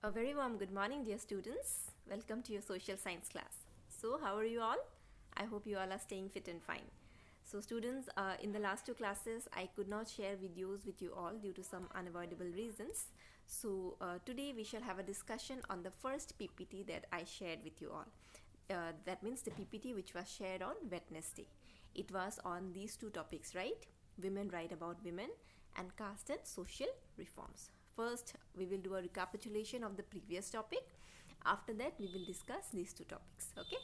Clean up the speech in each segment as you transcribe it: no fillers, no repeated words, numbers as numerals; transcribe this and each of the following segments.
A very warm good morning, dear students. Welcome to your social science class. So, how are you all? I hope you all are staying fit and fine. So, students, in the last two classes, I could not share videos with you all due to some unavoidable reasons. So, today we shall have a discussion on the first PPT that I shared with you all. That means the PPT which was shared on Wednesday. It was on these two topics, right? Women write about women and caste and social reforms. First, we will do a recapitulation of the previous topic. After that, we will discuss these two topics. Okay.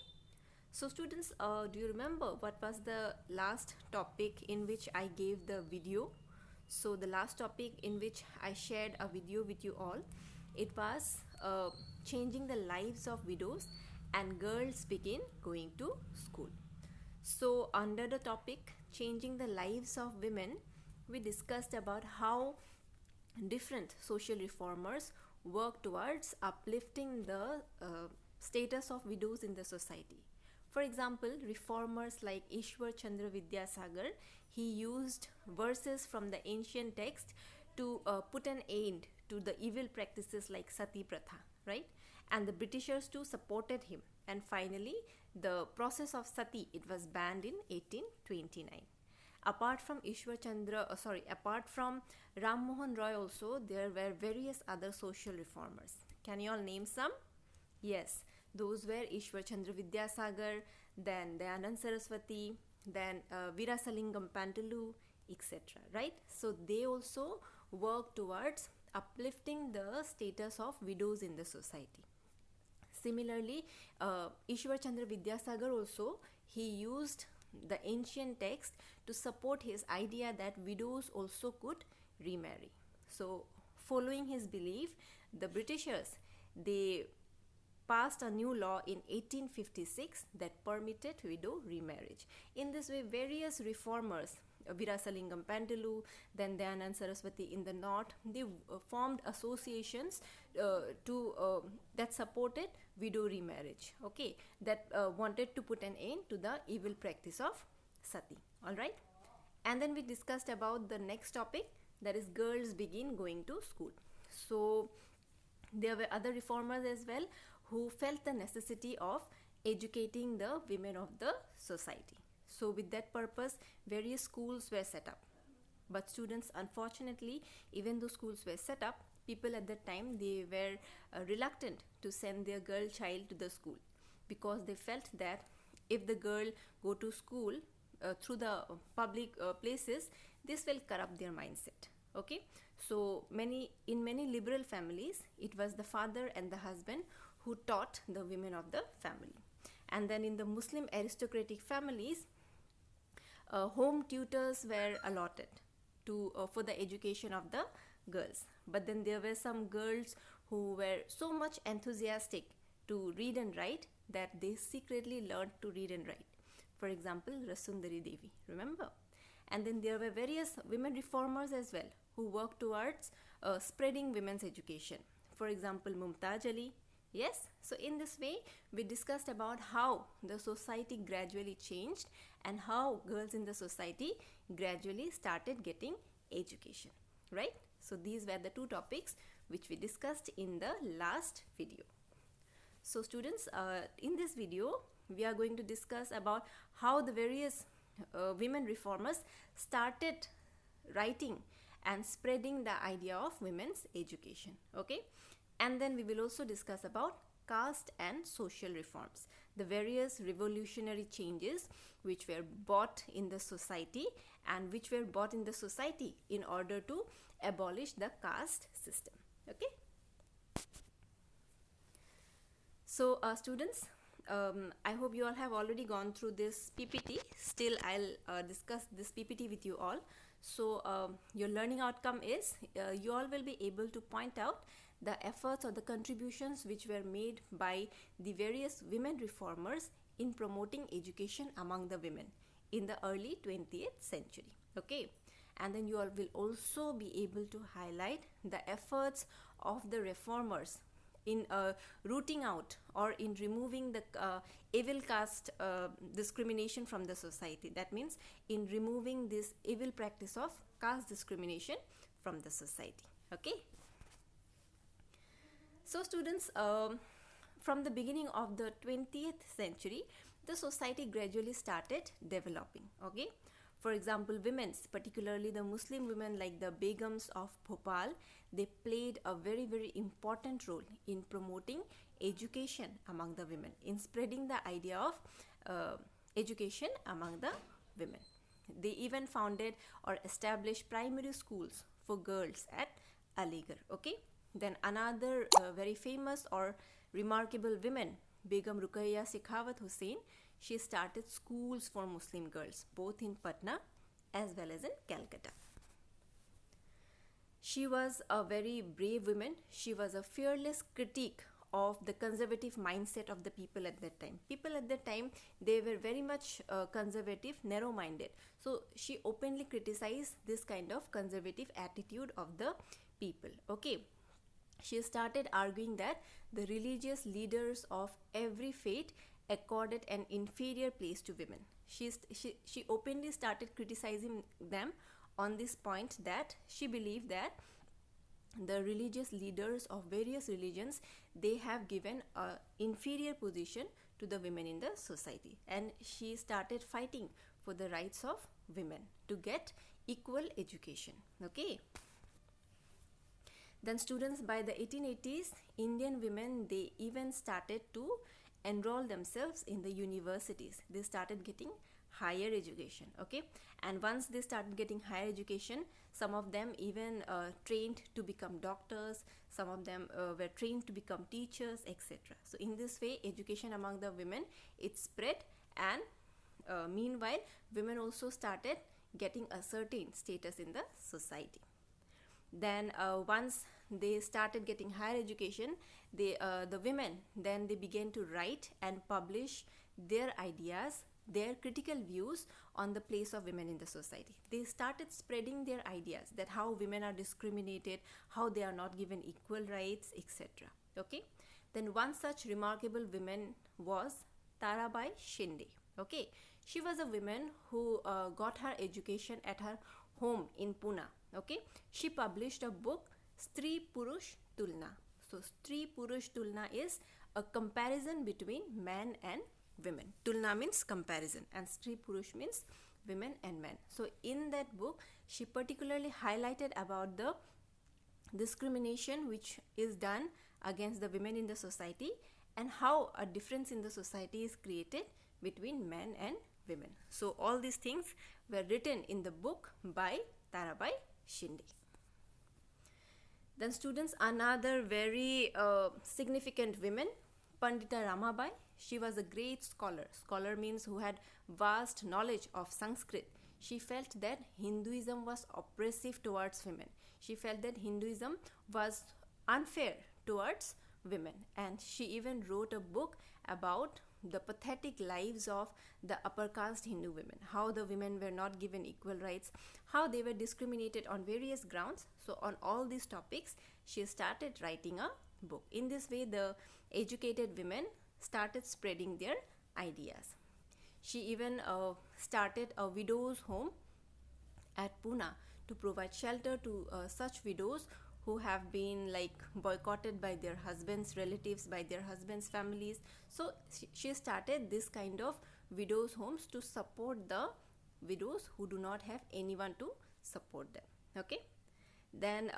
So, students, do you remember what was the last topic in which I gave the video? So, the last topic in which I shared a video with you all, it was changing the lives of widows and girls begin going to school. So, under the topic changing the lives of women, we discussed about how different social reformers work towards uplifting the status of widows in the society. For example, reformers like Ishwar Chandra Vidyasagar, he used verses from the ancient text to put an end to the evil practices like Sati Pratha, right? And the Britishers too supported him. And finally, the process of Sati, it was banned in 1829. Apart from apart from Ram Mohan Roy also, there were various other social reformers. Can you all name some? Yes, those were Ishwar Chandra Vidyasagar, then Dayanand Saraswati, then Virasalingam Pantulu, etc. Right? So they also work towards uplifting the status of widows in the society. Similarly, Ishwar Chandra Vidyasagar also, he used the ancient text to support his idea that widows also could remarry. So, following his belief, the Britishers, they passed a new law in 1856 that permitted widow remarriage. In this way, various reformers, Virasalingam Pantulu, then Dayanand Saraswati in the north, they formed associations that supported widow remarriage, okay, that wanted to put an end to the evil practice of sati. All right, and then we discussed about the next topic, that is girls begin going to school. So there were other reformers as well who felt the necessity of educating the women of the society. So with that purpose, various schools were set up. But students, unfortunately, even though schools were set up, people at that time, they were reluctant to send their girl child to the school, because they felt that if the girl go to school through the public places, this will corrupt their mindset. Okay, so in many liberal families, it was the father and the husband who taught the women of the family. And then in the Muslim aristocratic families, home tutors were allotted to for the education of the girls. But then there were some girls who were so much enthusiastic to read and write that they secretly learned to read and write. For example, Rasundari Devi, remember? And then there were various women reformers as well who worked towards spreading women's education. For example, Mumtaz Ali. Yes, so in this way, we discussed about how the society gradually changed and how girls in the society gradually started getting education, right? So these were the two topics which we discussed in the last video. So students, in this video, we are going to discuss about how the various women reformers started writing and spreading the idea of women's education, okay? And then we will also discuss about caste and social reforms, the various revolutionary changes which were brought in the society and which were brought in the society in order to abolish the caste system. Okay. So students, I hope you all have already gone through this PPT. Still, I'll discuss this PPT with you all. So your learning outcome is you all will be able to point out the efforts or the contributions which were made by the various women reformers in promoting education among the women in the early 20th century. Okay, and then you all will also be able to highlight the efforts of the reformers in rooting out or in removing the evil caste discrimination from the society. That means in removing this evil practice of caste discrimination from the society. Okay. So students, from the beginning of the 20th century, the society gradually started developing. Okay, for example, women's, particularly the Muslim women like the Begums of Bhopal, they played a very very important role in promoting education among the women, in spreading the idea of education among the women. They even founded or established primary schools for girls at Aligarh. Okay, then another very famous or remarkable woman, Begum Ruqayya Sekhawat Hussain, she started schools for Muslim girls both in Patna as well as in Calcutta. She was a very brave woman. She was a fearless critique of the conservative mindset of the people at that time. People at that time, they were very much conservative, narrow-minded. So she openly criticized this kind of conservative attitude of the people. Okay, she started arguing that the religious leaders of every faith accorded an inferior place to women. She openly started criticizing them on this point, that she believed that the religious leaders of various religions, they have given an inferior position to the women in the society, and she started fighting for the rights of women to get equal education. Okay, then students, by the 1880s, Indian women, they even started to enroll themselves in the universities. They started getting higher education. Okay, and once they started getting higher education, some of them even trained to become doctors, some of them were trained to become teachers, etc. So in this way, education among the women, it spread, and meanwhile women also started getting a certain status in the society. Then once they started getting higher education, the women, then they began to write and publish their ideas, their critical views on the place of women in the society. They started spreading their ideas, that how women are discriminated, how they are not given equal rights, etc. Okay, then one such remarkable woman was Tarabai Shindi. Okay, she was a woman who got her education at her home in Pune. Okay, she published a book, Stri Purush Tulna. So Stri Purush Tulna is a comparison between man and women. Tulna means comparison, and Stri Purush means women and men. So in that book, she particularly highlighted about the discrimination which is done against the women in the society, and how a difference in the society is created between men and women. So all these things were written in the book by Tarabai Shindi. Then students, another very significant woman, Pandita Ramabai. She was a great scholar. Scholar means who had vast knowledge of Sanskrit. She felt that Hinduism was oppressive towards women. She felt that Hinduism was unfair towards women, and she even wrote a book about the pathetic lives of the upper caste Hindu women, how the women were not given equal rights, how they were discriminated on various grounds. So on all these topics, she started writing a book. In this way, the educated women started spreading their ideas. She even started a widow's home at Pune to provide shelter to such widows who have been like boycotted by their husbands' relatives, by their husbands' families. So she started this kind of widows' homes to support the widows who do not have anyone to support them. Okay, then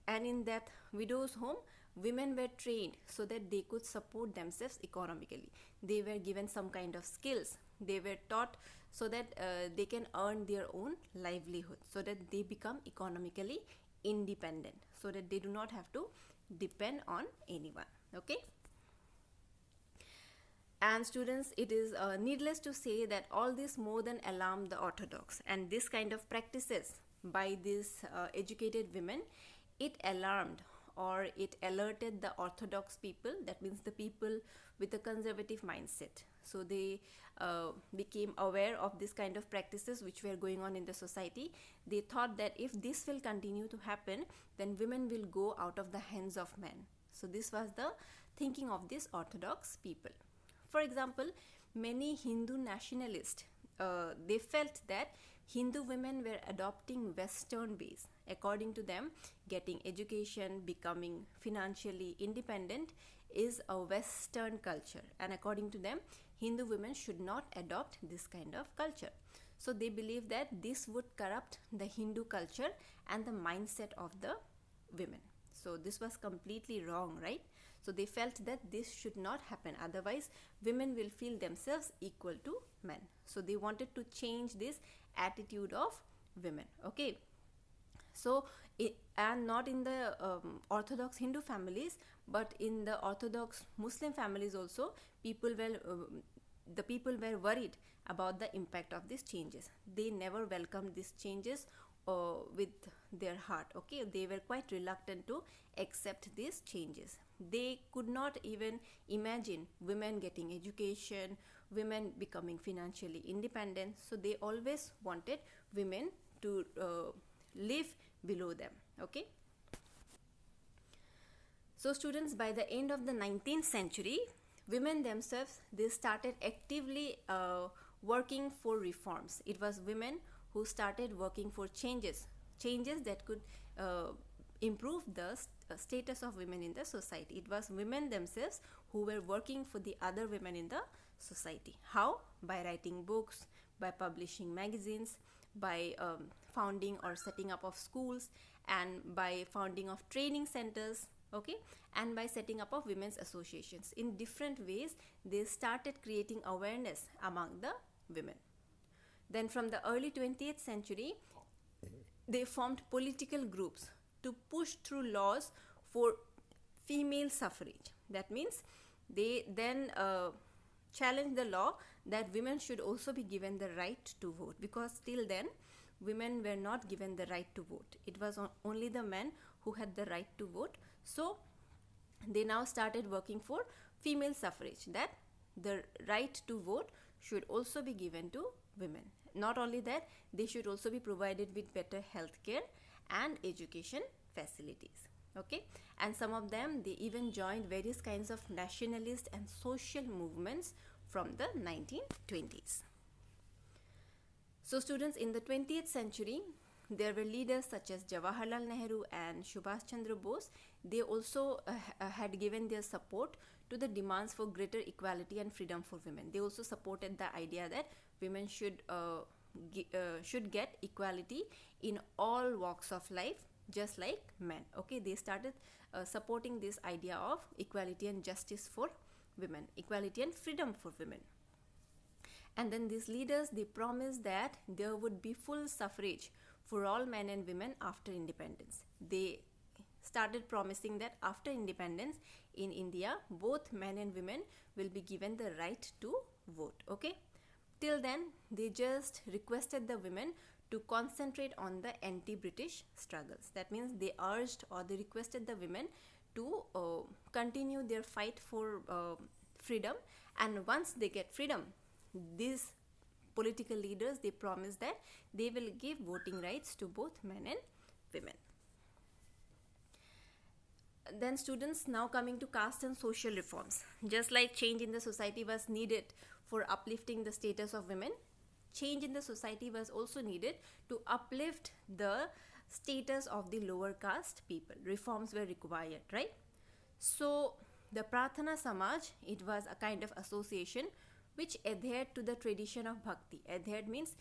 and in that widows' home, women were trained so that they could support themselves economically. They were given some kind of skills. They were taught so that they can earn their own livelihood, so that they become economically independent, so that they do not have to depend on anyone. Okay, and students, it is needless to say that all this more than alarmed the orthodox, and this kind of practices by these educated women, it alarmed or it alerted the orthodox people, that means the people with a conservative mindset. So they became aware of this kind of practices which were going on in the society. They thought that if this will continue to happen, then women will go out of the hands of men. So this was the thinking of these orthodox people. For example, many Hindu nationalists, they felt that Hindu women were adopting Western ways. According to them, getting education, becoming financially independent is a Western culture, and according to them, Hindu women should not adopt this kind of culture. So they believe that this would corrupt the Hindu culture and the mindset of the women. So this was completely wrong, right? So they felt that this should not happen, otherwise women will feel themselves equal to men. So they wanted to change this attitude of women. Okay, so and not in the Orthodox Hindu families, but in the Orthodox Muslim families also, the people were worried about the impact of these changes. They never welcomed these changes with their heart. Okay, they were quite reluctant to accept these changes. They could not even imagine women getting education, women becoming financially independent. So they always wanted women to live below them. Okay, so students, by the end of the 19th century, women themselves, they started actively working for reforms. It was women who started working for changes that could improve the status of women in the society. It was women themselves who were working for the other women in the society. How? By writing books, by publishing magazines, by founding or setting up of schools, and by founding of training centers. Okay, and by setting up of women's associations. In different ways, they started creating awareness among the women. Then from the early 20th century, they formed political groups to push through laws for female suffrage. That means they then challenged the law that women should also be given the right to vote, because till then women were not given the right to vote. It was only the men who had the right to vote. So they now started working for female suffrage, that the right to vote should also be given to women. Not only that, they should also be provided with better health care and education facilities. Okay, and some of them, they even joined various kinds of nationalist and social movements from the 1920s. So students, in the 20th century, there were leaders such as Jawaharlal Nehru and Subhash Chandra Bose. They also had given their support to the demands for greater equality and freedom for women. They also supported the idea that women should get equality in all walks of life, just like men. Okay, they started supporting this idea of equality and justice for women, equality and freedom for women. And then these leaders, they promised that there would be full suffrage for all men and women after independence. They started promising that after independence in India, both men and women will be given the right to vote. Okay, till then they just requested the women to concentrate on the anti-British struggles. That means they urged or they requested the women to continue their fight for freedom, and once they get freedom, these political leaders, they promise that they will give voting rights to both men and women. Then students, now coming to caste and social reforms. Just like change in the society was needed for uplifting the status of women, change in the society was also needed to uplift the status of the lower caste people. Reforms were required, right? So the Prarthana Samaj, it was a kind of association which adhered to the tradition of bhakti. Adhered means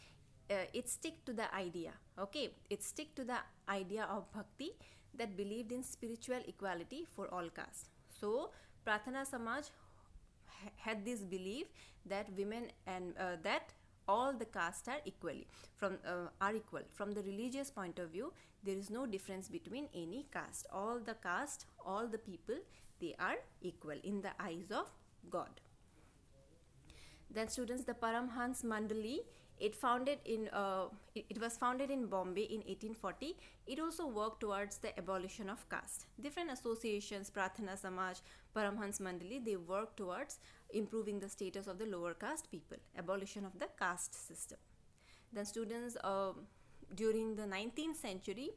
it stick to the idea. Okay, it stick to the idea of bhakti, that believed in spiritual equality for all castes. So Prarthana Samaj had this belief that women and that all the castes are equal. From the religious point of view, there is no difference between any caste. All the caste, all the people, they are equal in the eyes of God. Then students, the Paramhans Mandali, it was founded in Bombay in 1840. It also worked towards the abolition of caste. Different associations, Prarthana Samaj, Paramhans Mandali, they work towards improving the status of the lower caste people, abolition of the caste system. Then students, during the 19th century,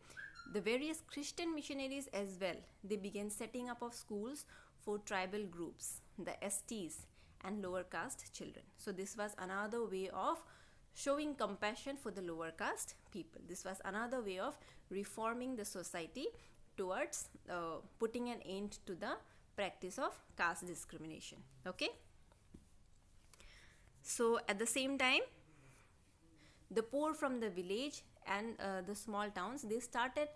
the various Christian missionaries as well, they began setting up of schools for tribal groups, the STs and lower caste children. So this was another way of showing compassion for the lower caste people. This was another way of reforming the society towards putting an end to the practice of caste discrimination. Okay. So at the same time, the poor from the village and the small towns, they started,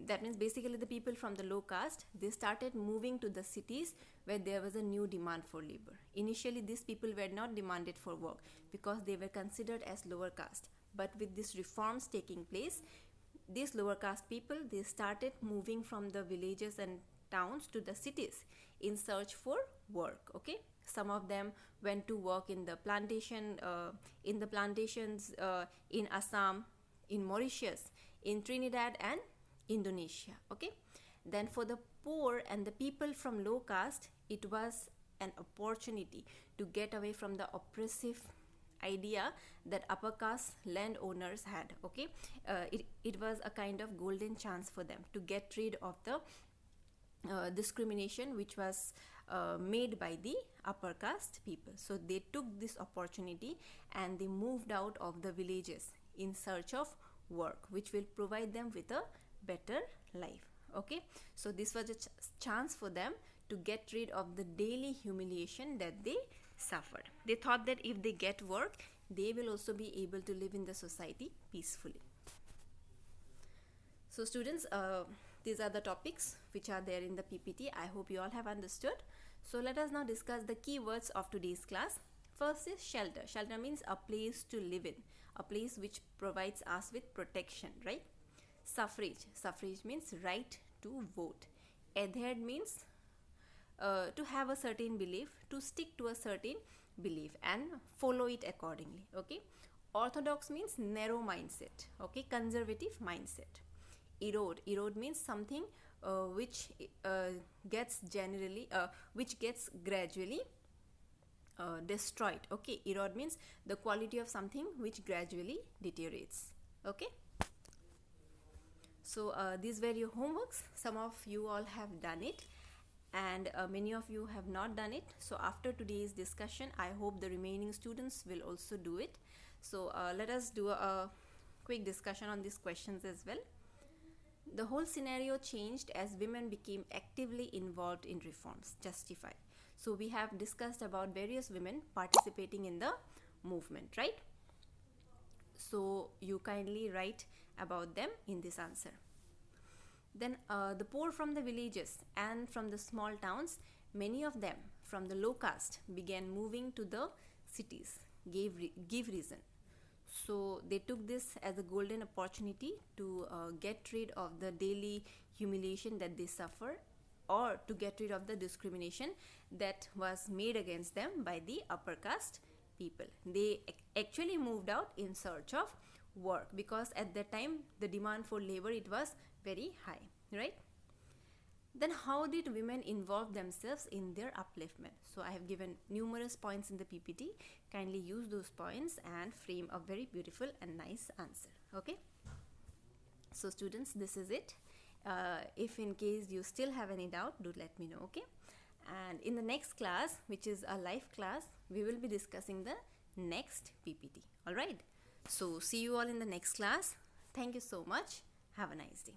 that means basically the people from the low caste, they started moving to the cities where there was a new demand for labor. Initially, these people were not demanded for work because they were considered as lower caste. But with these reforms taking place, these lower caste people, they started moving from the villages and towns to the cities in search for work. Okay, some of them went to work in the plantations in Assam, in Mauritius, in Trinidad and Indonesia. Okay, then for the poor and the people from low caste, it was an opportunity to get away from the oppressive idea that upper caste landowners had. Okay, it was a kind of golden chance for them to get rid of the discrimination which was made by the upper caste people. So they took this opportunity and they moved out of the villages in search of work which will provide them with a better life. Okay, so this was a chance for them to get rid of the daily humiliation that they suffered. They thought that if they get work, they will also be able to live in the society peacefully. So students, these are the topics which are there in the PPT. I hope you all have understood. So let us now discuss the keywords of today's class. First is shelter. Shelter means a place to live in, a place which provides us with protection, right? Suffrage. Suffrage means right to vote. Adhered means to have a certain belief, to stick to a certain belief and follow it accordingly. Okay. Orthodox means narrow mindset. Okay. Conservative mindset. Erode. Erode means something which gets gradually destroyed. Okay. Erode means the quality of something which gradually deteriorates. Okay. So these were your homeworks. Some of you all have done it and many of you have not done it. So after today's discussion, I hope the remaining students will also do it. So let us do a quick discussion on these questions as well. The whole scenario changed as women became actively involved in reforms. Justify. So we have discussed about various women participating in the movement, right? So you kindly write about them in this answer. Then the poor from the villages and from the small towns, many of them from the low caste began moving to the cities. Give reason. So they took this as a golden opportunity to get rid of the daily humiliation that they suffer, or to get rid of the discrimination that was made against them by the upper caste people. They actually moved out in search of work because at that time the demand for labor, it was very high, right? Then how did women involve themselves in their upliftment? So I have given numerous points in the PPT. Kindly use those points and frame a very beautiful and nice answer. Okay. So students, this is it. If in case you still have any doubt, do let me know. Okay. And in the next class, which is a live class, we will be discussing the next PPT. All right. So see you all in the next class. Thank you so much. Have a nice day.